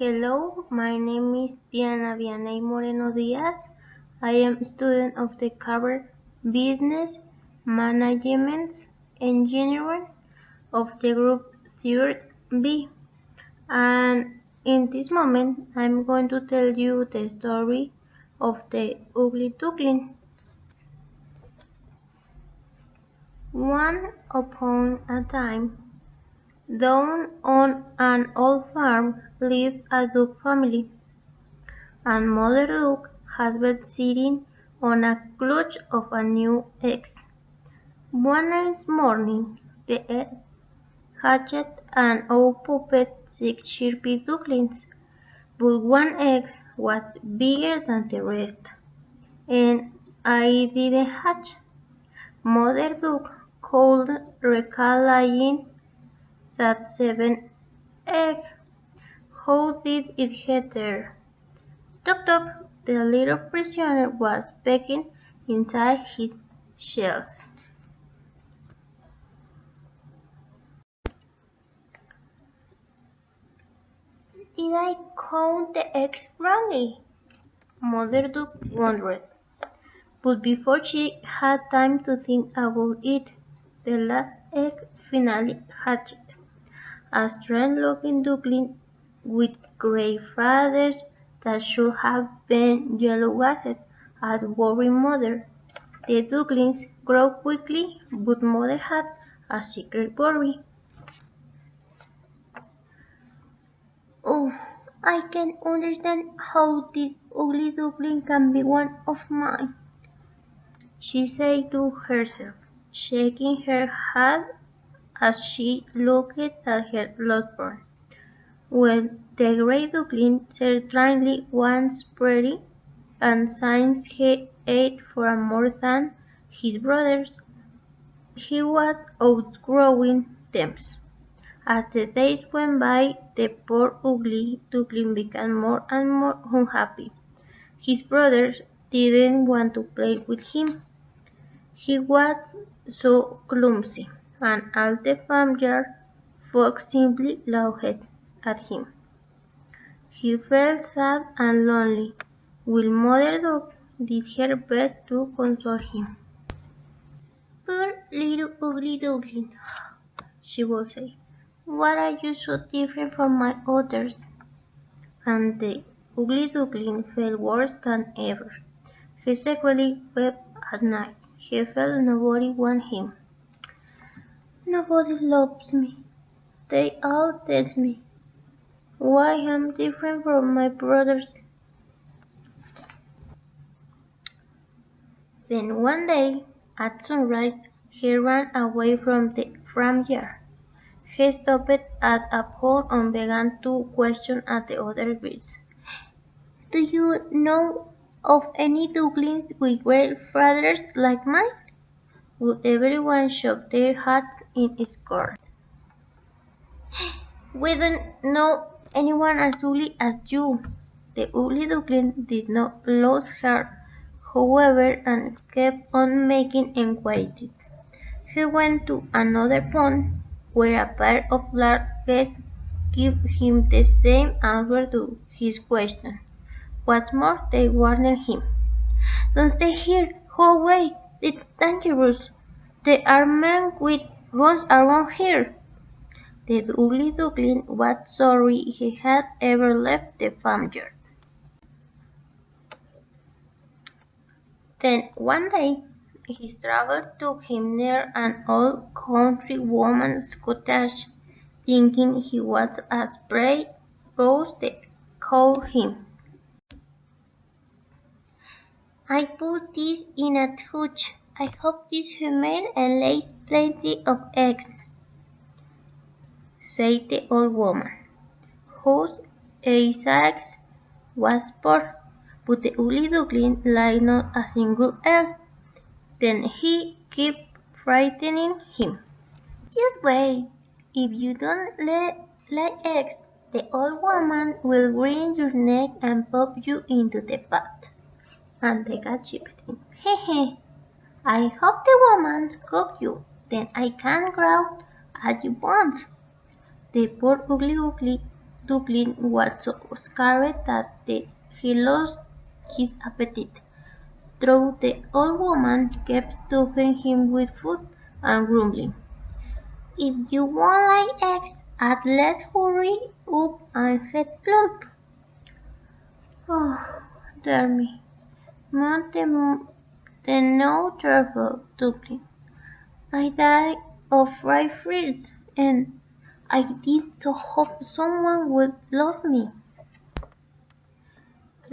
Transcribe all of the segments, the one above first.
Hello, my name is Diana Vianey Moreno Diaz. I am a student of the career Business Management Engineering of the group Third B. And in this moment, I'm going to tell you the story of the ugly duckling. Once upon a time, down on an old farm lived a duck family, and Mother Duck had been sitting on a clutch of a new eggs. One nice morning, the egg hatched and out popped 6 chirpy ducklings, but one egg was bigger than the rest, and I didn't hatch. Mother Duck could recall laying that 7 eggs. How did it get there? Tuk Tuk, the little prisoner, was pecking inside his shells. Did I count the eggs wrongly? Mother Duck wondered. But before she had time to think about it, the last egg finally hatched. A strange-looking duckling with gray feathers that should have been yellow-gauzed had worried Mother. The ducklings grew quickly, but Mother had a secret worry. Oh, I can understand how this ugly duckling can be one of mine, she said to herself, shaking her head as she looked at her lost born. Well, the gray duckling certainly was pretty, and since he ate far more than his brothers, he was outgrowing them. As the days went by, the poor ugly duckling became more and more unhappy. His brothers didn't want to play with him. He was so clumsy, and all the farmyard folk simply laughed at him. He felt sad and lonely, while Mother Duck did her best to console him. "Poor little ugly duckling," she would say. "Why are you so different from my others?" And the ugly duckling felt worse than ever. He secretly wept at night. He felt nobody wanted him. "Nobody loves me. They all tell me why I'm different from my brothers." Then one day, at sunrise, he ran away from the farmyard. He stopped at a pond and began to question at the other birds. "Do you know of any ducklings with gray feathers like mine?" But everyone shook their heads in scorn. "We don't know anyone as ugly as you." The ugly duckling did not lose heart, however, and kept on making enquiries. He went to another pond, where a pair of large geese gave him the same answer to his question. What's more, they warned him. "Don't stay here! Go away! It's dangerous! There are men with guns around here." The ugly duckling was sorry he had ever left the farmyard. Then one day his travels took him near an old country woman's cottage, thinking he was a stray goose they called him. "I put this in a hutch. I hope this female lays plenty of eggs," said the old woman, whose eyesight was poor, but the ugly duckling laid not a single egg. Then he kept frightening him. "Just wait. If you don't lay eggs, the old woman will wring your neck and pop you into the pot." And the cat chipped in. "He he! I hope the woman cook you, then I can growl at you once." The poor ugly duckling was so scared that he lost his appetite, though the old woman kept stuffing him with food and grumbling, "If you won't lay eggs, at least hurry up and get plump." Oh, dear me, moaned the no trouble duckling. I died of fried fruits, and I did so hope someone would love me.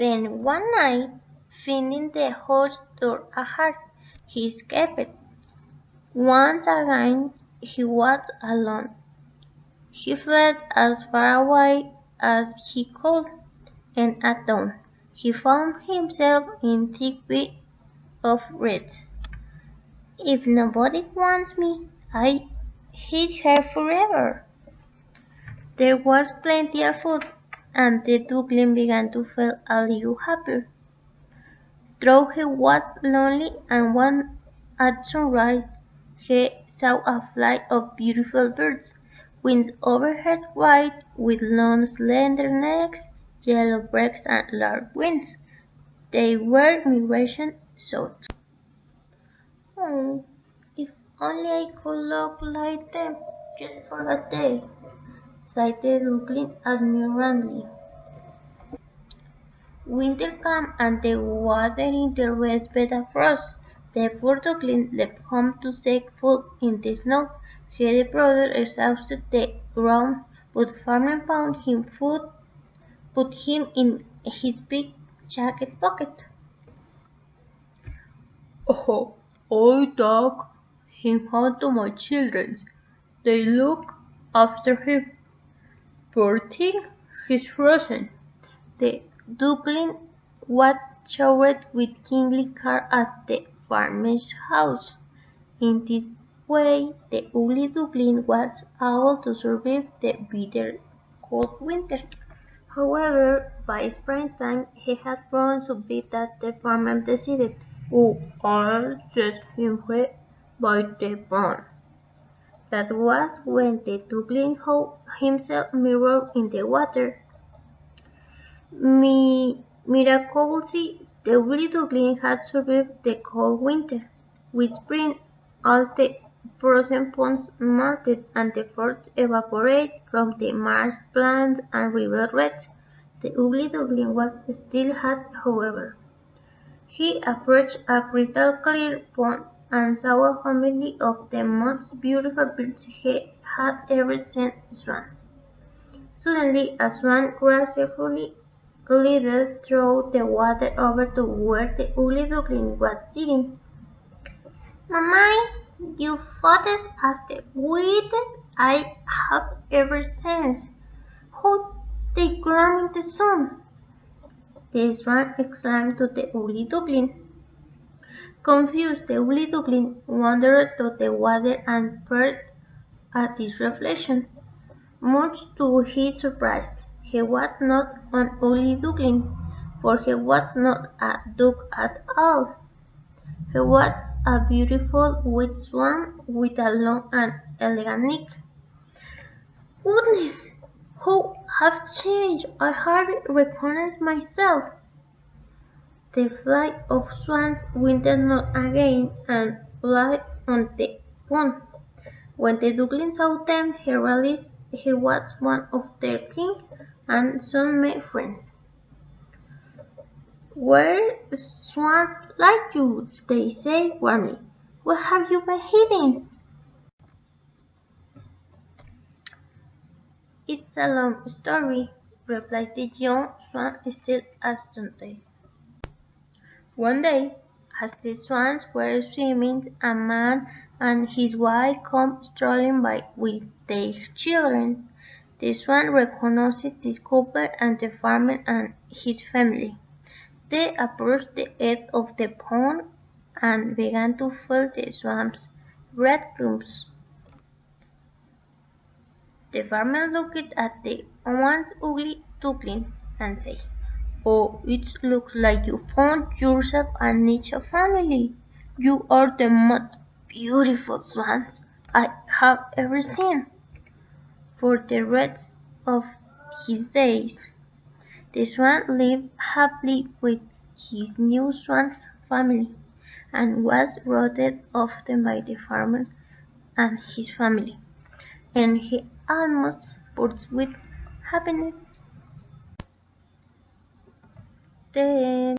Then one night, finding the house door ajar, he escaped. Once again he was alone. He fled as far away as he could, and at dawn he found himself in thick bed of reeds. "If nobody wants me, I hate her forever." There was plenty of food, and the duckling began to feel a little happier. Though he was lonely, and one at sunrise he saw a flight of beautiful birds, wings overhead white, with long slender necks, yellow breasts and large wings. They were migration sought. "Oh, if only I could look like them, just for a day," sighed the duckling admiringly. Winter came, and the water in the red bed froze. The poor duckling left home to seek food in the snow. His brother exhausted the ground, but farmer found him food, put him in his big jacket pocket. "Oh, I took him home to my children. They look after him. Poor thing, he's frozen." The duckling was showered with kingly care at the farmer's house. In this way the ugly duckling was able to survive the bitter cold winter. However, by springtime he had grown so big that the farmer decided, "Oh, I'll set him free by the bone." That was when the duckling saw himself mirrored in the water. Miraculously, the ugly duckling had survived the cold winter. With spring, all the frozen ponds melted and the forts evaporated from the marshlands and river beds. The ugly duckling was still hot, however. He approached a crystal clear pond and saw a family of the most beautiful birds he had ever seen, swans. Suddenly a swan gracefully glided through the water over to where the ugly duckling was sitting. "Mamma, you photos as the sweetest I have ever seen. How they gleam in the sun!" the swan exclaimed to the ugly duckling. Confused, the ugly duckling wandered to the water and peered at his reflection. Much to his surprise, he was not an ugly duckling, for he was not a duck at all. He was a beautiful white swan with a long and elegant neck. "Goodness, how I've changed! I hardly recognize myself." The flight of swans wintered not again and flew on the pond. When the duckling saw them, he realized he was one of their kin and soon made friends. "We're swans like you," they said warmly. "Where have you been hiding?" "It's a long story," replied the young swan, still astounded. One day, as the swans were swimming, a man and his wife came strolling by with their children. The swan recognized this couple and the farmer and his family. They approached the edge of the pond and began to fill the swamps breadcrumbs. The farmer looked at the once ugly duckling and said, "Oh, it looks like you found yourself a niche family. You are the most beautiful swans I have ever seen." For the rest of his days. The swan lived happily with his new swan's family, and was rooted often by the farmer and his family, and he almost burst with happiness. Then